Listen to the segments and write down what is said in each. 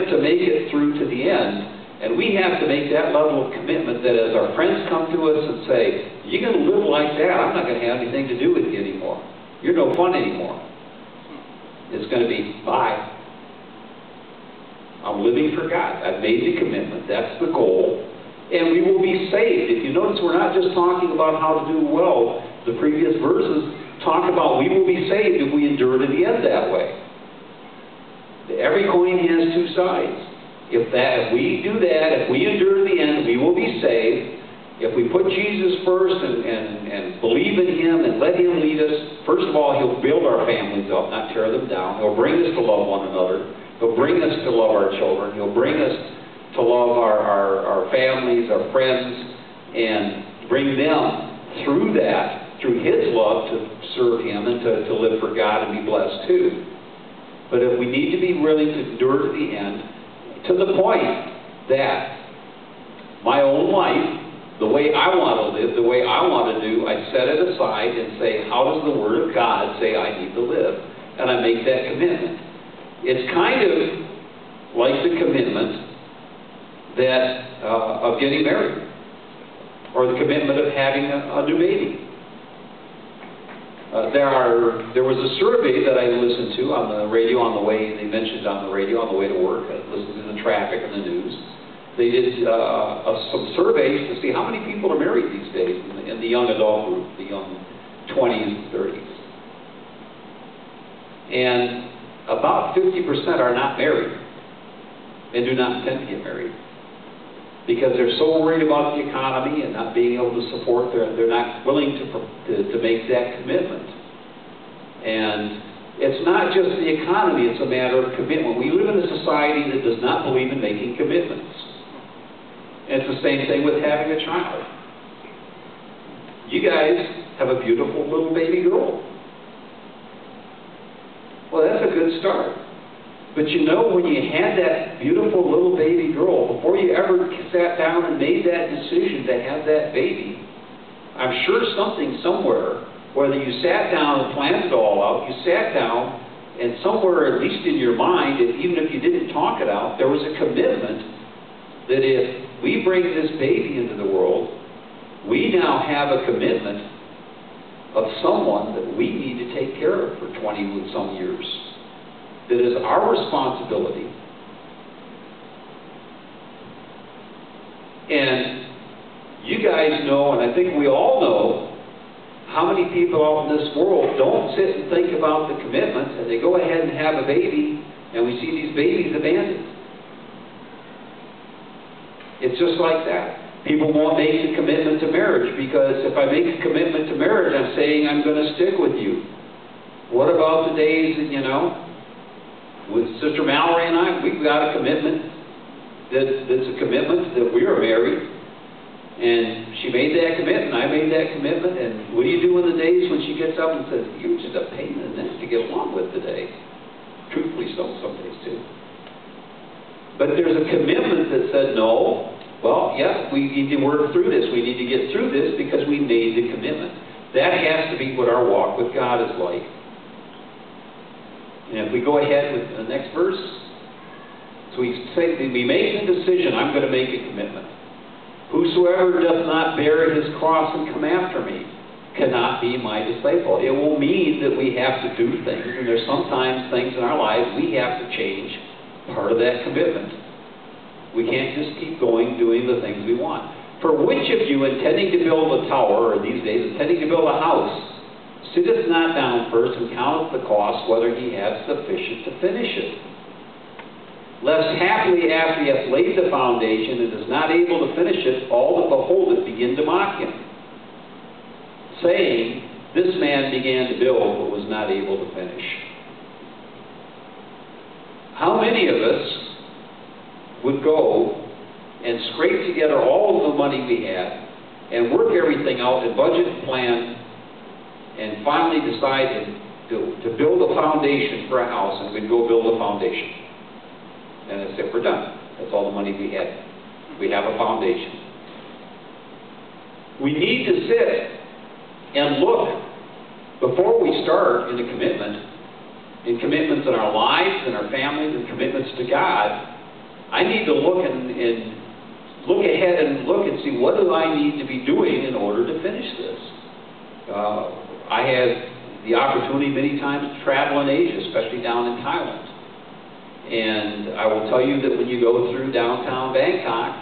to make it through to the end, and we have to make that level of commitment that as our friends come to us and say, you're going to live like that, I'm not going to have anything to do with you anymore. You're no fun anymore. It's going to be, bye. I'm living for God. I've made the commitment. That's the goal. And we will be saved. If you notice, we're not just talking about how to do well. The previous verses talk about we will be saved if we endure to the end that way. Every coin has two sides. If we do that, if we endure to the end, we will be saved. If we put Jesus first and believe in Him and let Him lead us, first of all, He'll build our families up, not tear them down. He'll bring us to love one another. He'll bring us to love our children. He'll bring us to love our families, our friends, and bring them through that, through His love, to serve Him and to live for God and be blessed too. But if we need to be willing to endure to the end, to the point that my own life, the way I want to live, the way I want to do, I set it aside and say, how does the Word of God say I need to live? And I make that commitment. It's kind of like the commitment that of getting married, or the commitment of having a new baby. There was a survey that I listened to on the radio on the way, they mentioned on the radio on the way to work. I listened to the traffic and the news. They did some surveys to see how many people are married these days in the young adult group, the young 20s and 30s. And about 50% are not married and do not intend to get married, because they're so worried about the economy and not being able to support, they're not willing to make that commitment. And it's not just the economy, it's a matter of commitment. We live in a society that does not believe in making commitments. And it's the same thing with having a child. You guys have a beautiful little baby girl. Well, that's a good start. But you know, when you had that beautiful little baby girl, before you ever sat down and made that decision to have that baby, I'm sure something somewhere, whether you sat down and planned it all out, you sat down and somewhere, at least in your mind, even if you didn't talk it out, there was a commitment that if we bring this baby into the world, we now have a commitment of someone that we need to take care of for 20 with some years. That is our responsibility. And you guys know, and I think we all know, how many people out in this world don't sit and think about the commitment, and they go ahead and have a baby, and we see these babies abandoned. It's just like that. People won't make the commitment to marriage, because if I make a commitment to marriage, I'm saying I'm going to stick with you. What about the days that, with Sister Mallory and I, we've got a commitment that's a commitment that we are married, and she made that commitment, I made that commitment, and what do you do in the days when she gets up and says, you're just a pain in the neck to get along with today? Truthfully, some days too. But there's a commitment that said, no, well, yeah, we need to work through this, we need to get through this because we made the commitment. That has to be what our walk with God is like. And if we go ahead with the next verse, so we say, we make the decision, I'm going to make a commitment. Whosoever doth not bear his cross and come after me cannot be my disciple. It will mean that we have to do things, and there's sometimes things in our lives we have to change part of that commitment. We can't just keep going doing the things we want. For which of you, intending to build a tower, or these days, intending to build a house, sitteth not down first and counteth the cost, whether he hath sufficient to finish it? Lest haply after he hath laid the foundation and is not able to finish it, all that behold it begin to mock him, saying, this man began to build but was not able to finish. How many of us would go and scrape together all of the money we had and work everything out and budget and plan, and finally decided to build a foundation for a house, and we'd go build a foundation. And that's it, we're done. That's all the money we had. We have a foundation. We need to sit and look before we start in a commitment, in commitments in our lives, in our families, and commitments to God. I need to look and look ahead and look and see what do I need to be doing in order to finish this. I had the opportunity many times to travel in Asia, especially down in Thailand. And I will tell you that when you go through downtown Bangkok,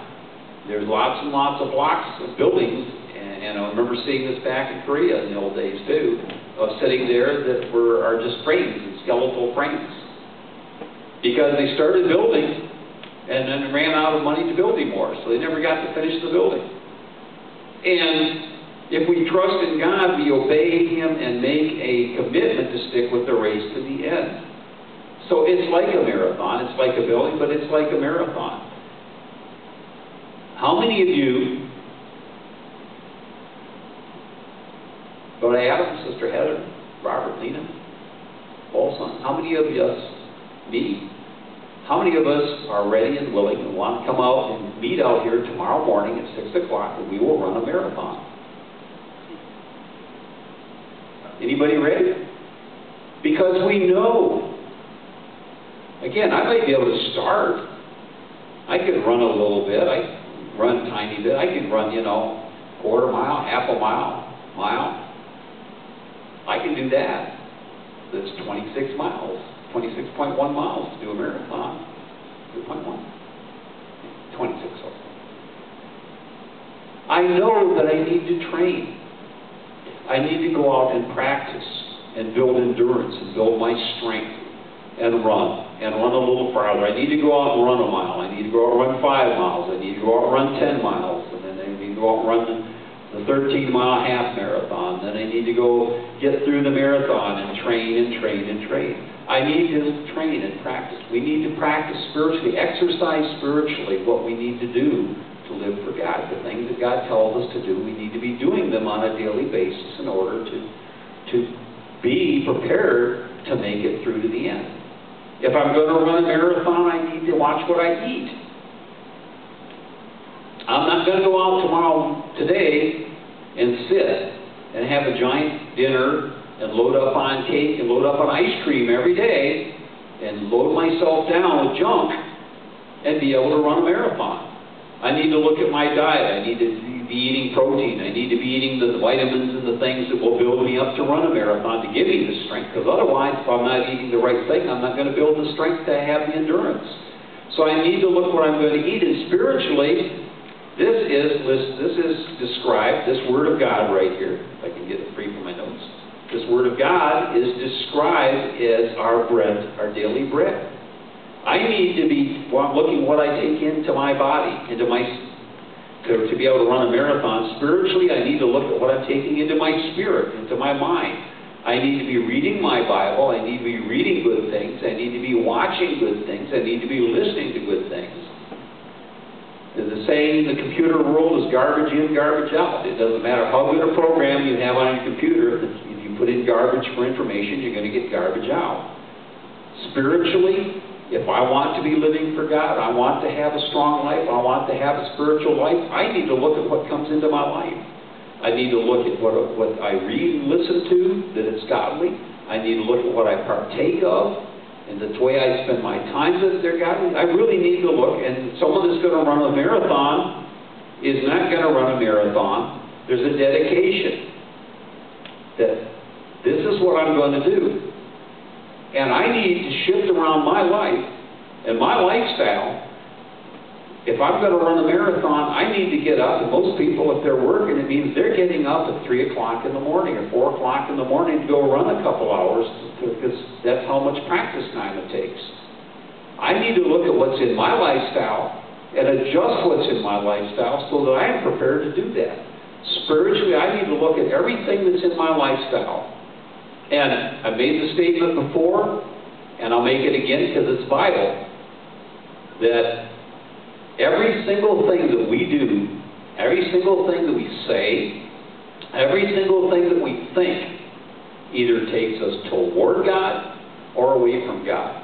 there's lots and lots of blocks of buildings, and I remember seeing this back in Korea in the old days too, of sitting there that are just frames and skeletal frames. Because they started building and then ran out of money to build anymore, so they never got to finish the building. And if we trust in God, we obey Him and make a commitment to stick with the race to the end. So it's like a marathon. It's like a building, but it's like a marathon. How many of you, Brother Adam, Sister Heather, Robert, Lena, Paulson, how many of us, me, how many of us are ready and willing and want to come out and meet out here tomorrow morning at 6 o'clock and we will run a marathon? Anybody ready? Because we know. Again, I might be able to start. I could run a little bit. I run a tiny bit. I can run, quarter mile, half a mile, mile. I can do that. That's 26 miles, 26.1 miles to do a marathon. 2.1. 26. I know that I need to train. I need to go out and practice and build endurance and build my strength and run a little farther. I need to go out and run a mile. I need to go out and run 5 miles. I need to go out and run 10 miles. And then I need to go out and run the 13-mile half marathon. Then I need to go get through the marathon and train and train and train. I need to train and practice. We need to practice spiritually, exercise spiritually what we need to do to live for God. The things that God tells us to do, we need to be doing them on a daily basis in order to be prepared to make it through to the end. If I'm going to run a marathon, I need to watch what I eat. I'm not going to go out today and sit and have a giant dinner and load up on cake and load up on ice cream every day and load myself down with junk and be able to run a marathon. I need to look at my diet. I need to be eating protein. I need to be eating the vitamins and the things that will build me up to run a marathon to give me the strength. Because otherwise, if I'm not eating the right thing, I'm not going to build the strength to have the endurance. So I need to look what I'm going to eat. And spiritually, this is described, this Word of God right here, if I can get it free from my notes. This Word of God is described as our bread, our daily bread. I need to be looking what I take into my body, to be able to run a marathon. Spiritually, I need to look at what I'm taking into my spirit, into my mind. I need to be reading my Bible. I need to be reading good things. I need to be watching good things. I need to be listening to good things. The saying in the computer world is garbage in, garbage out. It doesn't matter how good a program you have on your computer. If you put in garbage for information, you're going to get garbage out. Spiritually, if I want to be living for God, I want to have a strong life, I want to have a spiritual life, I need to look at what comes into my life. I need to look at what I read and listen to, that it's godly. I need to look at what I partake of, and the way I spend my time that they're godly. I really need to look, and someone that's going to run a marathon is not going to run a marathon. There's a dedication that this is what I'm going to do. And I need to shift around my life and my lifestyle. If I'm going to run a marathon, I need to get up. And most people, if they're working, it means they're getting up at 3 o'clock in the morning or 4 o'clock in the morning to go run a couple hours, because that's how much practice time it takes. I need to look at what's in my lifestyle and adjust what's in my lifestyle so that I am prepared to do that. Spiritually, I need to look at everything that's in my lifestyle. And I made the statement before, and I'll make it again because it's Bible, that every single thing that we do, every single thing that we say, every single thing that we think either takes us toward God or away from God.